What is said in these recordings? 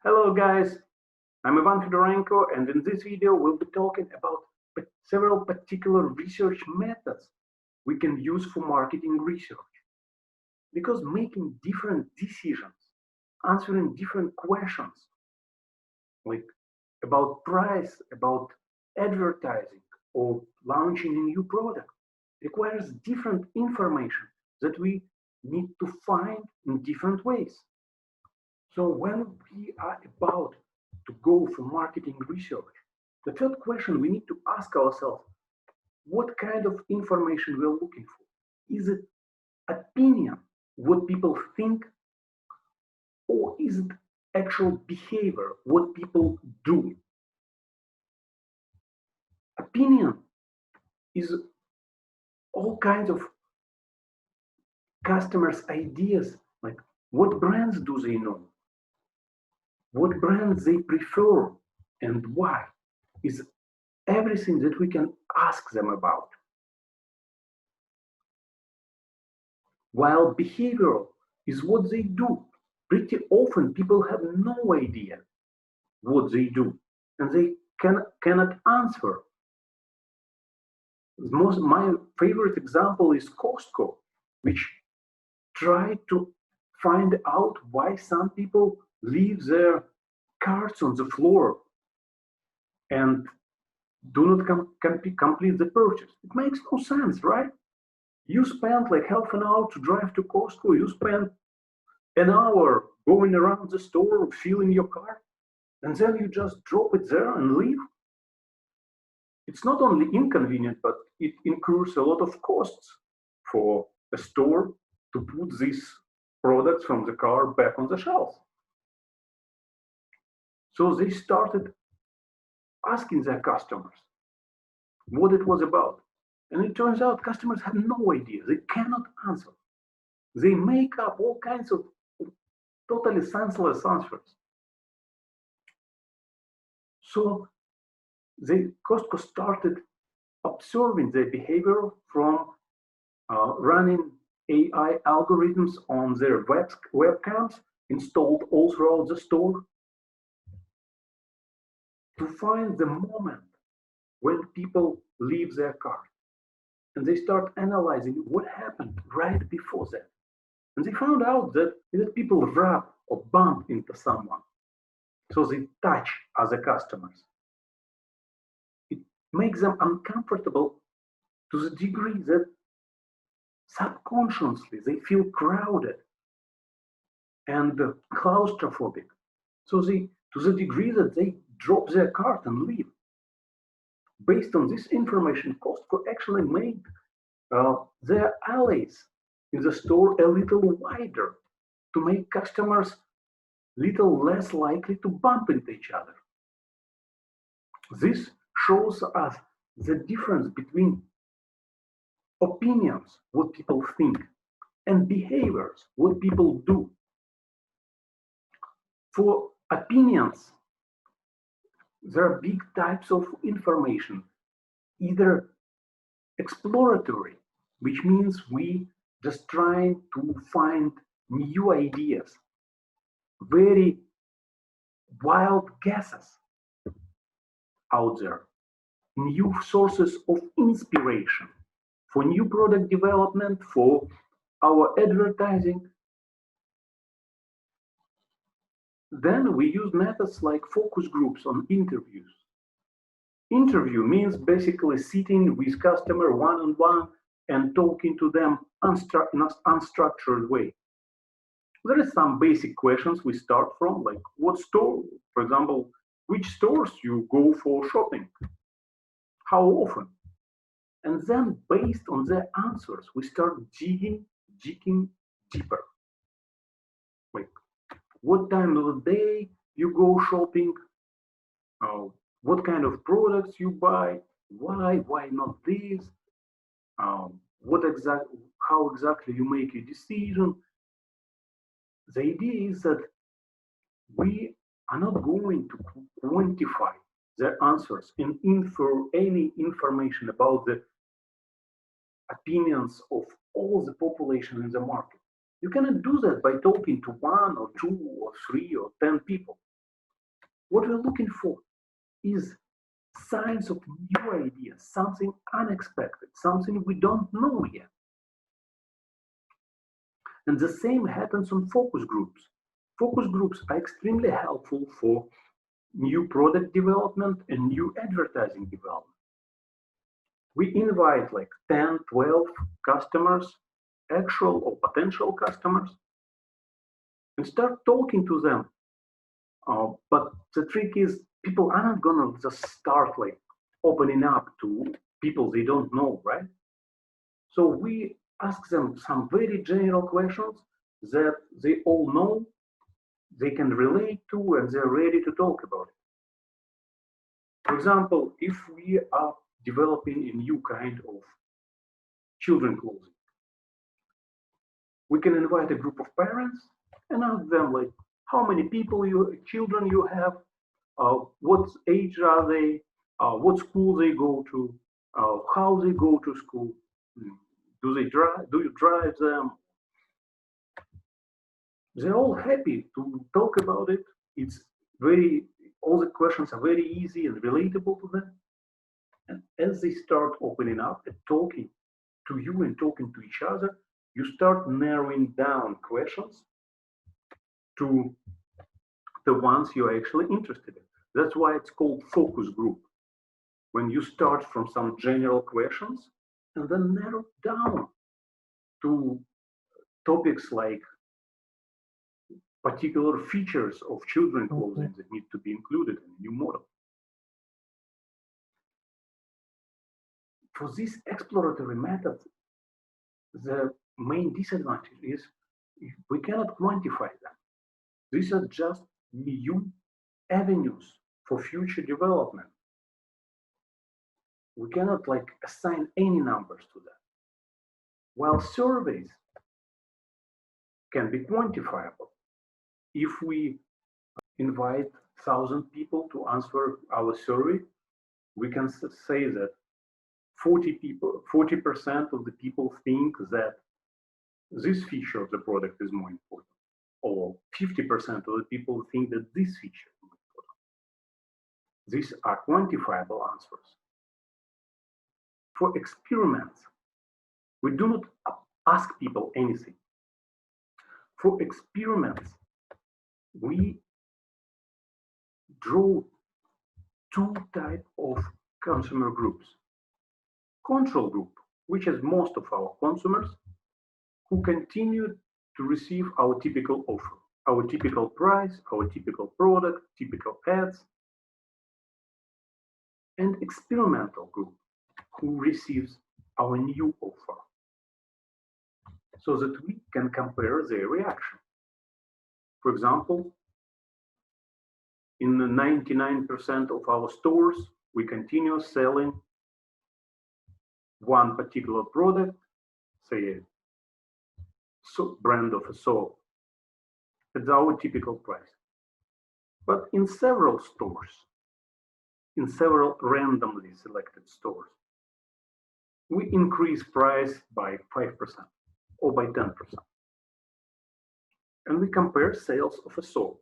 Hello guys, I'm Ivan Fedorenko, and in this video we'll be talking about several particular research methods we can use for marketing research. Because making different decisions, answering different questions, like about price, about advertising, or launching a new product, requires different information that we need to find in different ways. So when we are about to go for marketing research, the third question we need to ask ourselves, what kind of information we're looking for? Is it opinion, what people think, or is it actual behavior, what people do? Opinion is all kinds of customers' ideas, like what brands do they know? What brands they prefer and why is everything that we can ask them about. While behavioral is what they do. Pretty often people have no idea what they do and they cannot answer. My favorite example is Costco, which tried to find out why some people leave their carts on the floor and do not complete the purchase. It makes no sense, right? You spend like half an hour to drive to Costco, you spend an hour going around the store, filling your cart, and then you just drop it there and leave. It's not only inconvenient, but it incurs a lot of costs for a store to put these products from the car back on the shelf. So they started asking their customers what it was about. And it turns out customers have no idea. They cannot answer. They make up all kinds of totally senseless answers. So Costco started observing their behavior from running AI algorithms on their webcams installed all throughout the store to find the moment when people leave their cart. And they start analyzing what happened right before that. And they found out that people rub or bump into someone. So they touch other customers. It makes them uncomfortable to the degree that subconsciously they feel crowded and claustrophobic. So to the degree that they drop their cart and leave. Based on this information, Costco actually made their alleys in the store a little wider to make customers little less likely to bump into each other. This shows us the difference between opinions, what people think, and behaviors, what people do. For opinions, there are big types of information, either exploratory, which means we just trying to find new ideas, very wild guesses out there, new sources of inspiration for new product development, for our advertising. Then we use methods like focus groups on interviews. Interview means basically sitting with customer one-on-one and talking to them in an unstructured way. There are some basic questions we start from, like what store, for example, which stores you go for shopping, how often. And then based on their answers, we start digging deeper. Like what time of the day you go shopping, what kind of products you buy, why not this, how exactly you make a decision. The idea is that we are not going to quantify their answers and infer any information about the opinions of all the population in the market. You cannot do that by talking to one or two or three or 10 people. What we're looking for is signs of new ideas, something unexpected, something we don't know yet. And the same happens on focus groups. Focus groups are extremely helpful for new product development and new advertising development. We invite like 10, 12 customers, actual or potential customers, and start talking to them. But the trick is people are not gonna just start like opening up to people they don't know, right? So we ask them some very general questions that they all know, they can relate to, and they're ready to talk about it. For example, if we are developing a new kind of children clothing, we can invite a group of parents and ask them like, how many children you have, what age are they, what school they go to, how they go to school, do you drive them? They're all happy to talk about it. All the questions are very easy and relatable to them. And as they start opening up and talking to you and talking to each other, you start narrowing down questions to the ones you're actually interested in. That's why it's called focus group. When you start from some general questions and then narrow down to topics like particular features of children clothing that need to be included in a new model. For these exploratory methods, the main disadvantage is we cannot quantify them. These are just new avenues for future development. We cannot like assign any numbers to that. While surveys can be quantifiable, if we invite 1,000 people to answer our survey, we can say that 40% of the people think that this feature of the product is more important, or 50% of the people think that this feature is more important. These are quantifiable answers. For experiments, we do not ask people anything. For experiments, we draw two types of consumer groups. Control group, which is most of our consumers who continue to receive our typical offer, our typical price, our typical product, typical ads. And experimental group, who receives our new offer, so that we can compare their reaction. For example, in 99% of our stores, we continue selling one particular product, say a brand of a soap, at our typical price. But in several stores, in several randomly selected stores, we increase price by 5% or by 10%. And we compare sales of a soap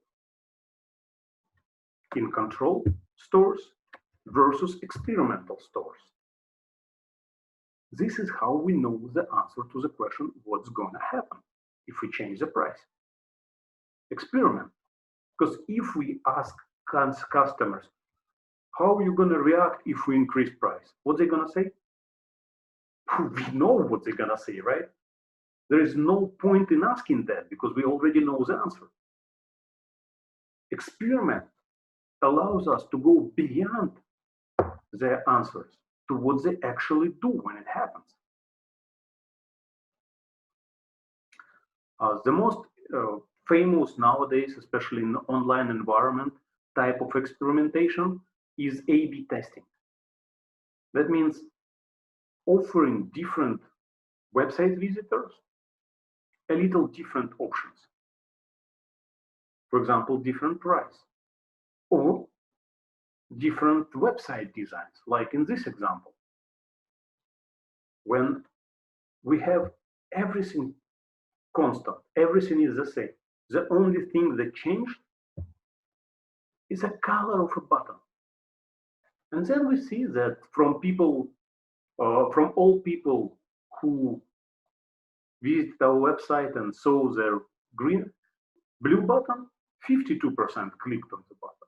in control stores versus experimental stores. This is how we know the answer to the question, what's gonna happen if we change the price? Experiment. Because if we ask customers, how are you gonna react if we increase price? What they're gonna say? We know what they're gonna say, right? There is no point in asking that because we already know the answer. Experiment allows us to go beyond their answers to what they actually do when it happens. The most famous nowadays, especially in the online environment, type of experimentation is A/B testing. That means offering different website visitors a little different options. For example, different price or different website designs, like in this example. When we have everything constant, everything is the same. The only thing that changed is a color of a button. And then we see that from people, from all people who visit our website and saw their blue button, 52% clicked on the button.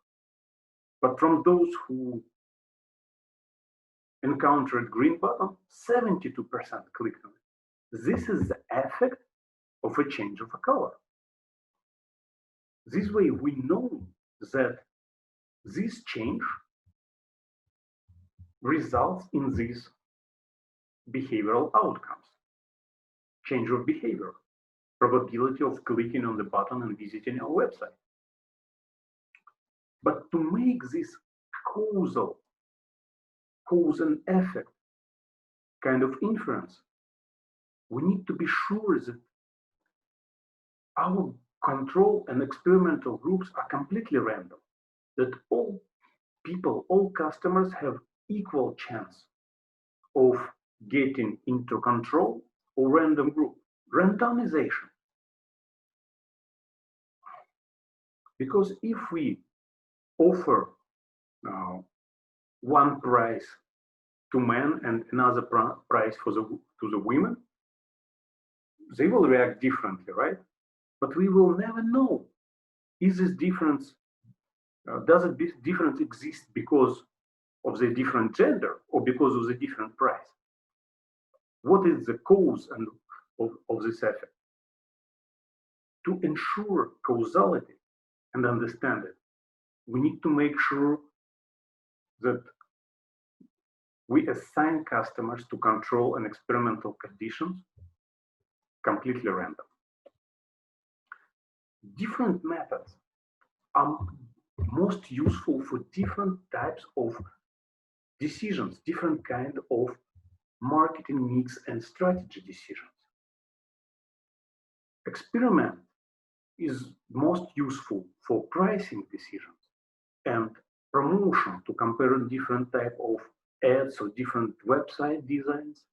But from those who encountered green button, 72% clicked on it. This is the effect of a change of a color. This way we know that this change results in these behavioral outcomes. Change of behavior, probability of clicking on the button and visiting our website. But to make this causal, cause and effect kind of inference, we need to be sure that our control and experimental groups are completely random, that all people, all customers have equal chance of getting into control or random group. Randomization. Because if we offer one price to men and another price to the women, they will react differently, right? But we will never know, is this difference, does this difference exist because of the different gender or because of the different price? What is the cause of this effect? To ensure causality and understand it, we need to make sure that we assign customers to control and experimental conditions completely random. Different methods are most useful for different types of decisions, different kind of marketing mix and strategy decisions. Experiment is most useful for pricing decisions and promotion, to compare different type of ads or different website designs.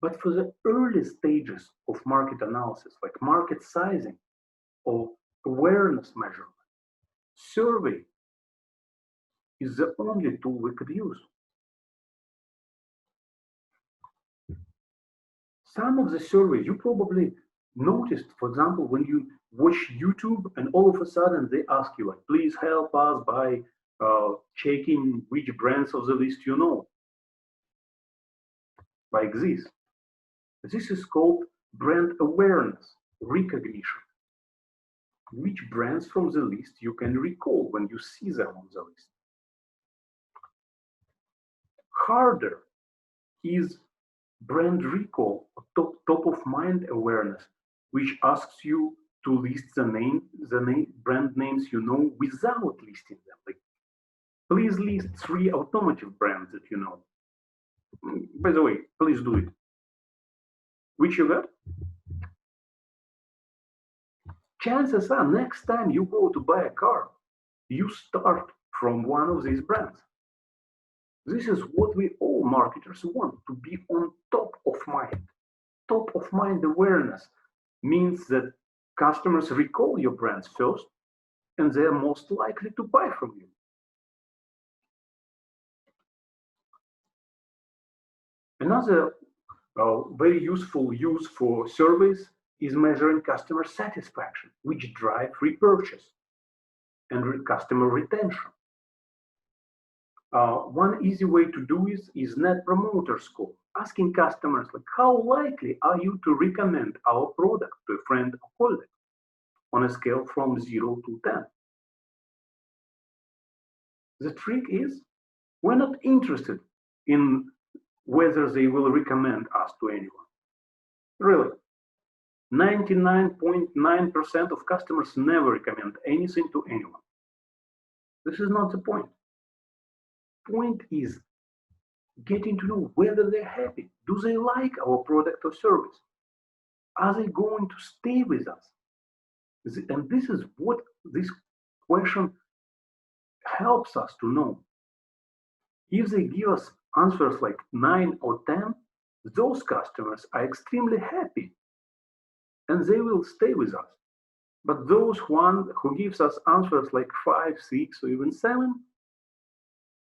But for the early stages of market analysis, like market sizing or awareness measurement, survey is the only tool we could use. Some of the surveys you probably noticed, for example, when you watch YouTube and all of a sudden they ask you, like, please help us by checking which brands of the list you know. Like this. This is called brand awareness, recognition. Which brands from the list you can recall when you see them on the list. Harder is brand recall, top of mind awareness, which asks you to list the brand names you know without listing them. Like, please list 3 automotive brands that you know. By the way, please do it. Which you got? Chances are next time you go to buy a car, you start from one of these brands. This is what we all marketers want, to be on top of mind. Top of mind awareness means that customers recall your brands first, and they're most likely to buy from you. Another very useful use for surveys is measuring customer satisfaction, which drive repurchase and customer retention. One easy way to do this is Net Promoter Score, asking customers, like, how likely are you to recommend our product to a friend or colleague on a scale from 0 to 10. The trick is, we're not interested in whether they will recommend us to anyone. Really, 99.9% of customers never recommend anything to anyone. This is not the point. Point is getting to know whether they're happy. Do they like our product or service? Are they going to stay with us? And this is what this question helps us to know. If they give us answers like 9 or 10, those customers are extremely happy and they will stay with us. But those one who gives us answers like 5, 6, or even 7,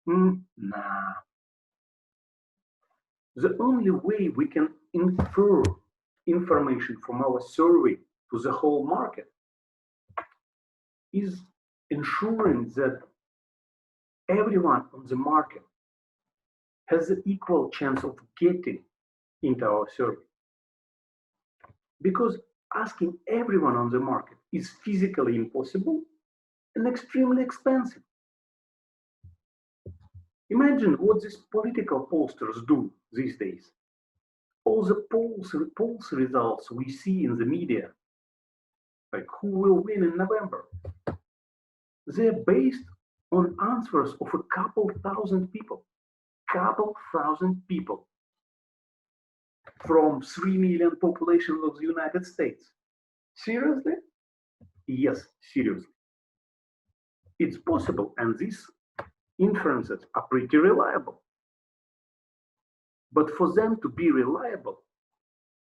nah. The only way we can infer information from our survey to the whole market is ensuring that everyone on the market has an equal chance of getting into our survey. Because asking everyone on the market is physically impossible and extremely expensive. Imagine what these political pollsters do these days. All the polls results we see in the media, like who will win in November, they're based on answers of a couple thousand people from 3 million population of the United States. Seriously? Yes, seriously. It's possible, and these inferences are pretty reliable. But for them to be reliable,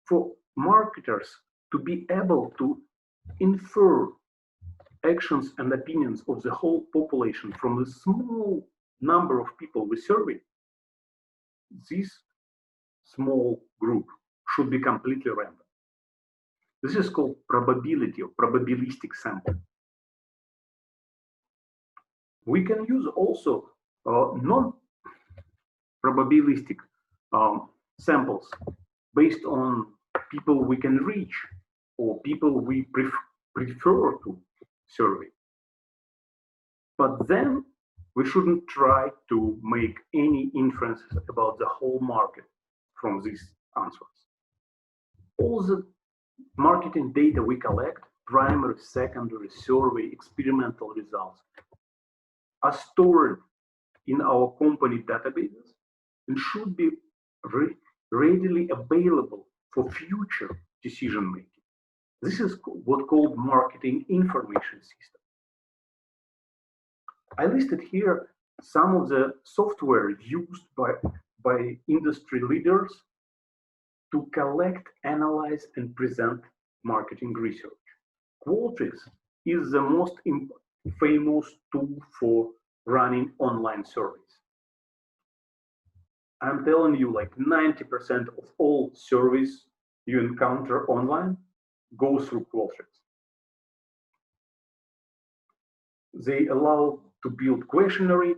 for marketers to be able to infer actions and opinions of the whole population from the small number of people we survey, this small group should be completely random. This is called probability or probabilistic sample. We can use also non-probabilistic samples based on people we can reach or people we prefer to survey. But then we shouldn't try to make any inferences about the whole market from these answers. All the marketing data we collect, primary, secondary, survey, experimental results, are stored in our company databases and should be readily available for future decision making. This is what's called marketing information system. I listed here some of the software used by industry leaders to collect, analyze, and present marketing research. Qualtrics is the most famous tool for running online surveys. I'm telling you, like 90% of all surveys you encounter online go through Qualtrics. They allow to build questionnaire,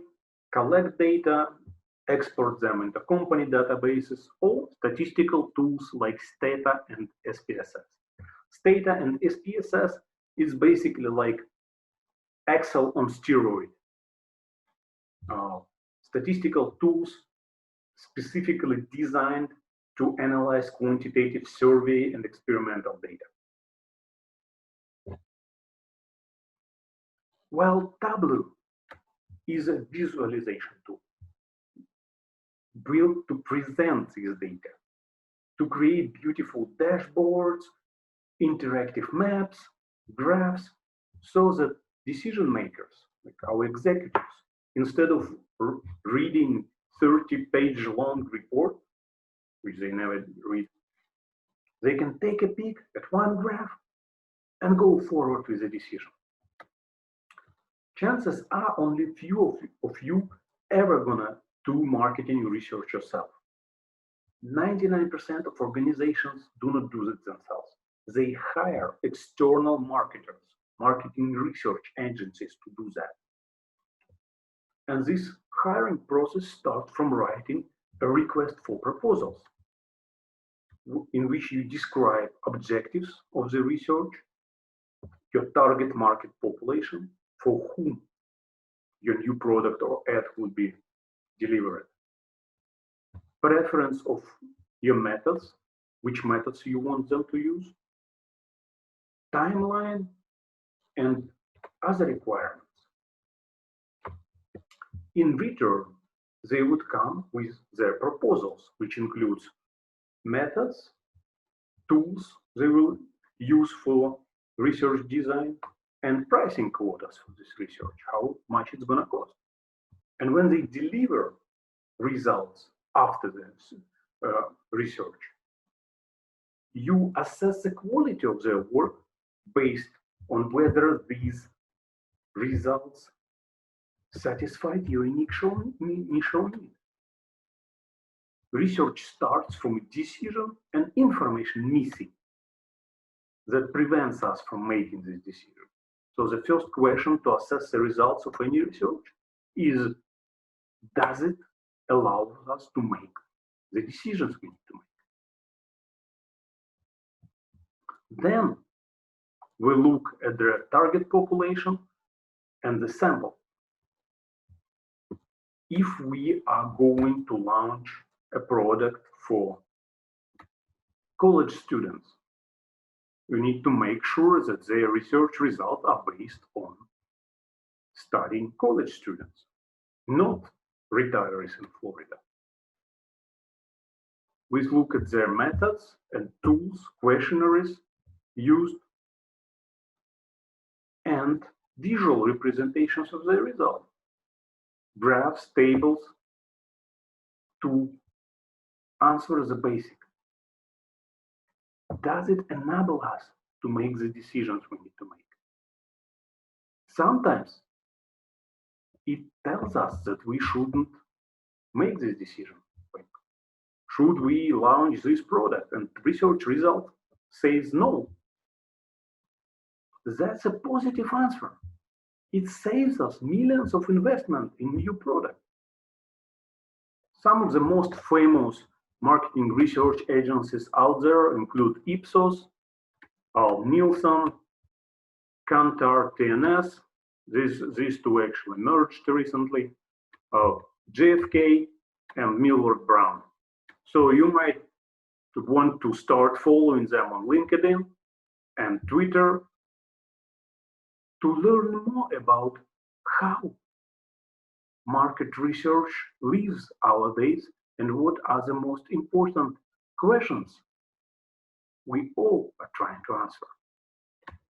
collect data, export them into company databases, or statistical tools like Stata and SPSS. Stata and SPSS is basically like Excel on steroid. Statistical tools specifically designed to analyze quantitative survey and experimental data. While Tableau is a visualization tool built to present this data, to create beautiful dashboards, interactive maps, graphs, so that decision makers, like our executives, instead of reading 30-page long report, which they never read, they can take a peek at one graph and go forward with the decision. Chances are only few of you ever gonna do marketing research yourself. 99% of organizations do not do it themselves. They hire external marketers, marketing research agencies to do that. And this hiring process starts from writing a request for proposals, in which you describe objectives of the research, your target market population, for whom your new product or ad would be delivered, preference of your methods, which methods you want them to use, timeline, and other requirements. In return, they would come with their proposals, which includes methods, tools they will use for research design, and pricing quotas for this research, how much it's going to cost. And when they deliver results after this research, you assess the quality of their work based on whether these results satisfied your initial need. Research starts from a decision and information missing that prevents us from making this decision. So the first question to assess the results of any research is, does it allow us to make the decisions we need to make? Then we look at the target population and the sample. If we are going to launch a product for college students, we need to make sure that their research results are based on studying college students, not retirees in Florida. We look at their methods and tools, questionnaires used, and visual representations of the result, graphs, tables, to answer the basic. Does it enable us to make the decisions we need to make? Sometimes it tells us that we shouldn't make this decision. Like, should we launch this product? And research result says no. That's a positive answer. It saves us millions of investment in new product. Some of the most famous marketing research agencies out there include Ipsos, Nielsen, Kantar, TNS. These two actually merged recently, JFK, and Millward Brown. So you might want to start following them on LinkedIn and Twitter to learn more about how market research lives our days and what are the most important questions we all are trying to answer.